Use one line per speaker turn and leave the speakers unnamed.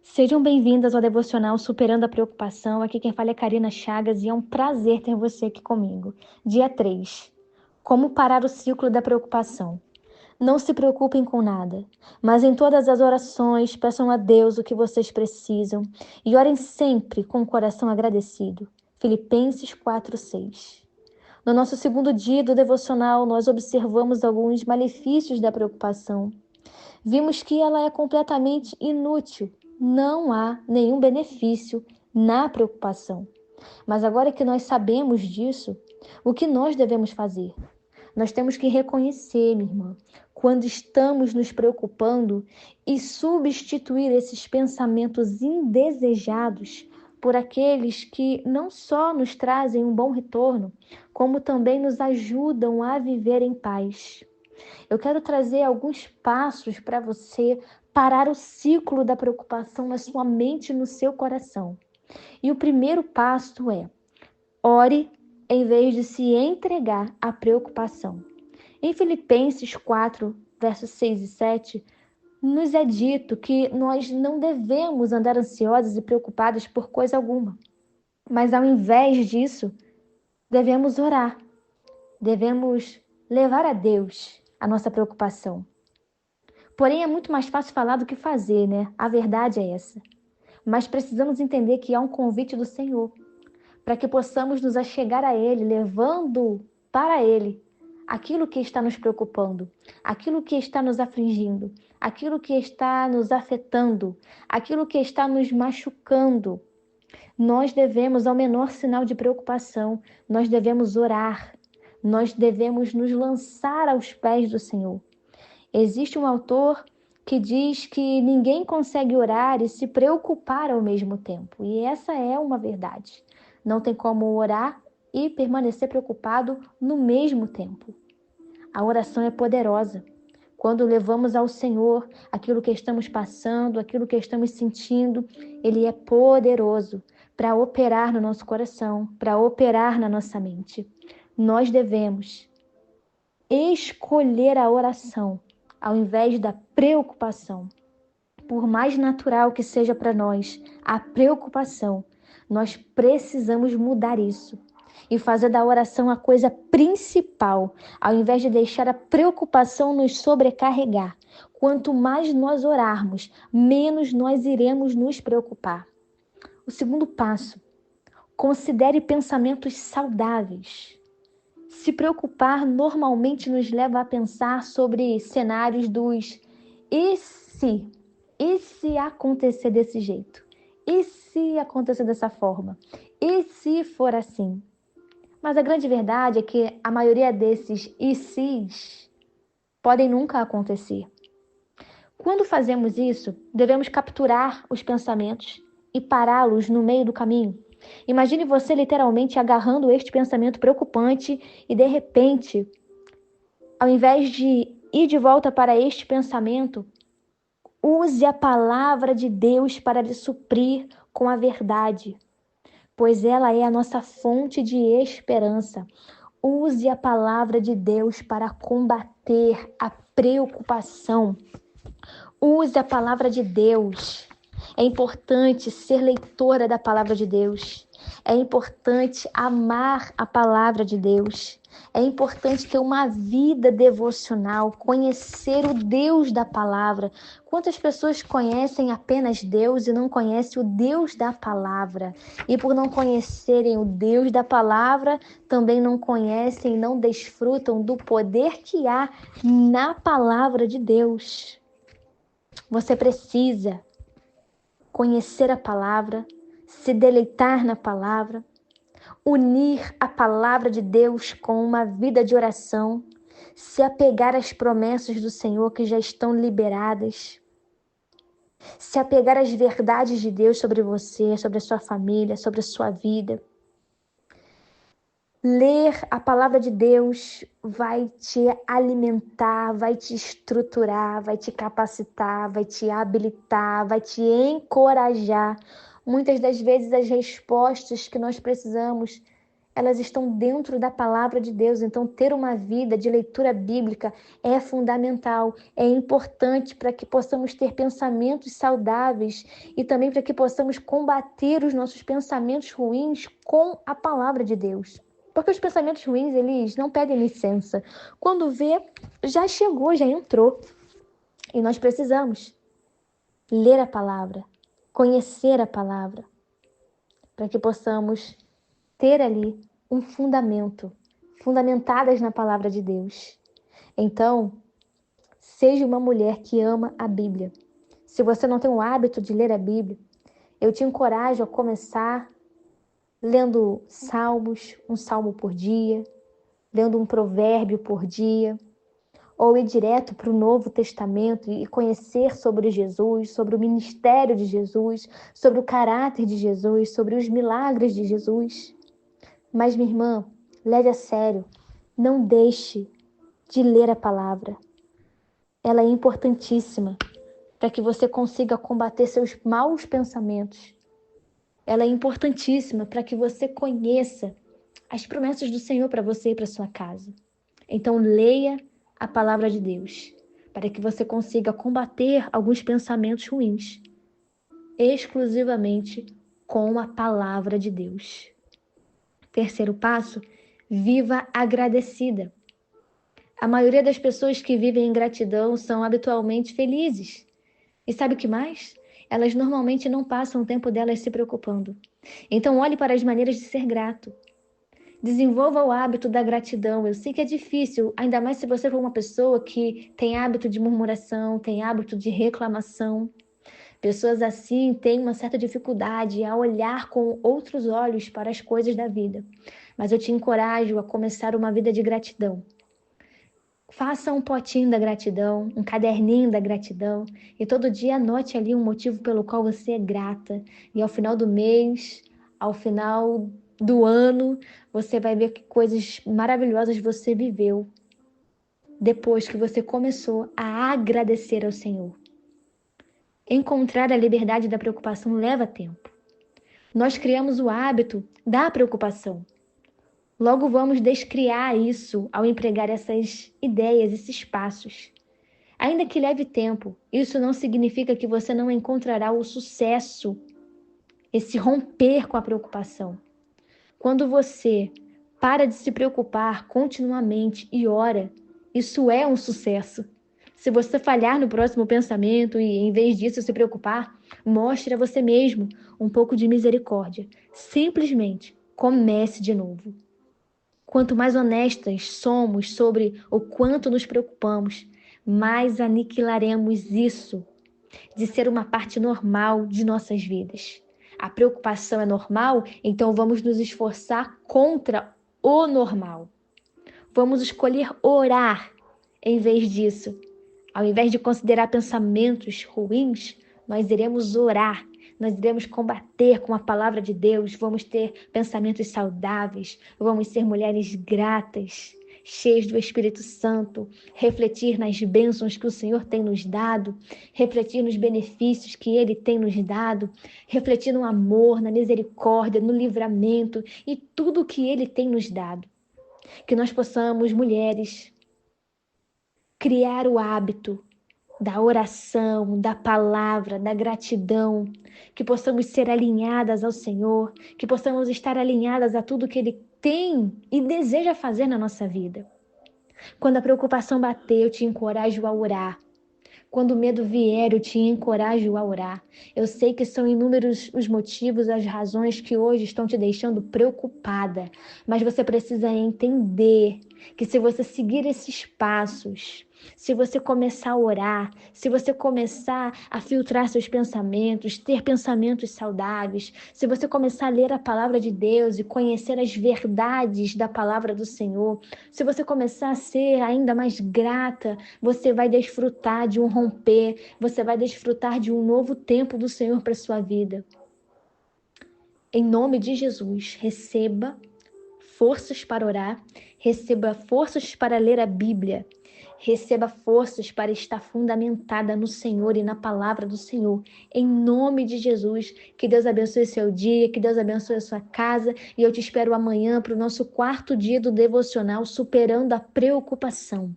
Sejam bem-vindas ao Devocional Superando a Preocupação. Aqui quem fala é Karina Chagas e é um prazer ter você aqui comigo. Dia 3. Como parar o ciclo da preocupação. Não se preocupem com nada, mas em todas as orações peçam a Deus o que vocês precisam e orem sempre com o coração agradecido. Filipenses 4:6. No nosso segundo dia do devocional, nós observamos alguns malefícios da preocupação. Vimos que ela é completamente inútil. Não há nenhum benefício na preocupação. Mas agora que nós sabemos disso, o que nós devemos fazer? Nós temos que reconhecer, minha irmã, quando estamos nos preocupando e substituir esses pensamentos indesejados por aqueles que não só nos trazem um bom retorno, como também nos ajudam a viver em paz. Eu quero trazer alguns passos para você parar o ciclo da preocupação na sua mente e no seu coração. E o primeiro passo é: ore em vez de se entregar à preocupação. Em Filipenses 4, versos 6 e 7, nos é dito que nós não devemos andar ansiosos e preocupados por coisa alguma. Mas ao invés disso, devemos orar. Devemos levar a Deus a nossa preocupação. Porém, é muito mais fácil falar do que fazer, né? A verdade é essa. Mas precisamos entender que há um convite do Senhor para que possamos nos achegar a Ele, levando para Ele aquilo que está nos preocupando, aquilo que está nos afligindo, aquilo que está nos afetando, aquilo que está nos machucando. Nós devemos, ao menor sinal de preocupação, nós devemos orar, nós devemos nos lançar aos pés do Senhor. Existe um autor que diz que ninguém consegue orar e se preocupar ao mesmo tempo. E essa é uma verdade. Não tem como orar e permanecer preocupado no mesmo tempo. A oração é poderosa. Quando levamos ao Senhor aquilo que estamos passando, aquilo que estamos sentindo, Ele é poderoso para operar no nosso coração, para operar na nossa mente. Nós devemos escolher a oração ao invés da preocupação. Por mais natural que seja para nós a preocupação, nós precisamos mudar isso e fazer da oração a coisa principal, ao invés de deixar a preocupação nos sobrecarregar. Quanto mais nós orarmos, menos nós iremos nos preocupar. O segundo passo: considere pensamentos saudáveis. Se preocupar normalmente nos leva a pensar sobre cenários dos e se? E se acontecer desse jeito? E se acontecer dessa forma? E se for assim? Mas a grande verdade é que a maioria desses e se's podem nunca acontecer. Quando fazemos isso, devemos capturar os pensamentos e pará-los no meio do caminho. Imagine você literalmente agarrando este pensamento preocupante e, de repente, ao invés de ir de volta para este pensamento, use a palavra de Deus para lhe suprir com a verdade, pois ela é a nossa fonte de esperança. Use a palavra de Deus para combater a preocupação. Use a palavra de Deus. É importante ser leitora da palavra de Deus. É importante amar a palavra de Deus. É importante ter uma vida devocional, conhecer o Deus da palavra. Quantas pessoas conhecem apenas Deus e não conhecem o Deus da palavra? E por não conhecerem o Deus da palavra, também não conhecem, não desfrutam do poder que há na palavra de Deus. Você precisa conhecer a palavra, se deleitar na palavra, unir a palavra de Deus com uma vida de oração, se apegar às promessas do Senhor que já estão liberadas, se apegar às verdades de Deus sobre você, sobre a sua família, sobre a sua vida. Ler a palavra de Deus vai te alimentar, vai te estruturar, vai te capacitar, vai te habilitar, vai te encorajar. Muitas das vezes as respostas que nós precisamos, elas estão dentro da palavra de Deus. Então, ter uma vida de leitura bíblica é fundamental, é importante para que possamos ter pensamentos saudáveis e também para que possamos combater os nossos pensamentos ruins com a palavra de Deus. Porque os pensamentos ruins, eles não pedem licença. Quando vê, já chegou, já entrou. E nós precisamos ler a palavra, conhecer a palavra, para que possamos ter ali um fundamento, fundamentadas na palavra de Deus. Então, seja uma mulher que ama a Bíblia. Se você não tem o hábito de ler a Bíblia, eu te encorajo a começar lendo salmos, um salmo por dia, lendo um provérbio por dia, ou ir direto para o Novo Testamento e conhecer sobre Jesus, sobre o ministério de Jesus, sobre o caráter de Jesus, sobre os milagres de Jesus. Mas, minha irmã, leve a sério, não deixe de ler a palavra. Ela é importantíssima para que você consiga combater seus maus pensamentos. Ela é importantíssima para que você conheça as promessas do Senhor para você e para sua casa. Então, leia a palavra de Deus, para que você consiga combater alguns pensamentos ruins, exclusivamente com a palavra de Deus. Terceiro passo, viva agradecida. A maioria das pessoas que vivem em gratidão são habitualmente felizes. E sabe o que mais? Elas normalmente não passam o tempo delas se preocupando. Então, olhe para as maneiras de ser grato. Desenvolva o hábito da gratidão. Eu sei que é difícil, ainda mais se você for uma pessoa que tem hábito de murmuração, tem hábito de reclamação. Pessoas assim têm uma certa dificuldade a olhar com outros olhos para as coisas da vida. Mas eu te encorajo a começar uma vida de gratidão. Faça um potinho da gratidão, um caderninho da gratidão e todo dia anote ali um motivo pelo qual você é grata. E ao final do mês, ao final do ano, você vai ver que coisas maravilhosas você viveu depois que você começou a agradecer ao Senhor. Encontrar a liberdade da preocupação leva tempo. Nós criamos o hábito da preocupação. Logo vamos descriar isso ao empregar essas ideias, esses passos. Ainda que leve tempo, isso não significa que você não encontrará o sucesso, esse romper com a preocupação. Quando você para de se preocupar continuamente e ora, isso é um sucesso. Se você falhar no próximo pensamento e, em vez disso, se preocupar, mostre a você mesmo um pouco de misericórdia. Simplesmente comece de novo. Quanto mais honestas somos sobre o quanto nos preocupamos, mais aniquilaremos isso de ser uma parte normal de nossas vidas. A preocupação é normal, então vamos nos esforçar contra o normal. Vamos escolher orar em vez disso. Ao invés de considerar pensamentos ruins, nós iremos orar. Nós iremos combater com a palavra de Deus, vamos ter pensamentos saudáveis, vamos ser mulheres gratas, cheias do Espírito Santo, refletir nas bênçãos que o Senhor tem nos dado, refletir nos benefícios que Ele tem nos dado, refletir no amor, na misericórdia, no livramento e tudo que Ele tem nos dado. Que nós possamos, mulheres, criar o hábito da oração, da palavra, da gratidão, que possamos ser alinhadas ao Senhor, que possamos estar alinhadas a tudo que Ele tem e deseja fazer na nossa vida. Quando a preocupação bater, eu te encorajo a orar. Quando o medo vier, eu te encorajo a orar. Eu sei que são inúmeros os motivos, as razões que hoje estão te deixando preocupada, mas você precisa entender que se você seguir esses passos, se você começar a orar, se você começar a filtrar seus pensamentos, ter pensamentos saudáveis, se você começar a ler a palavra de Deus e conhecer as verdades da palavra do Senhor, se você começar a ser ainda mais grata, você vai desfrutar de um romper, você vai desfrutar de um novo tempo do Senhor para sua vida. Em nome de Jesus, receba forças para orar, receba forças para ler a Bíblia Receba forças para estar fundamentada no Senhor e na palavra do Senhor. Em nome de Jesus, que Deus abençoe seu dia, que Deus abençoe a sua casa. E eu te espero amanhã para o nosso quarto dia do devocional Superando a Preocupação.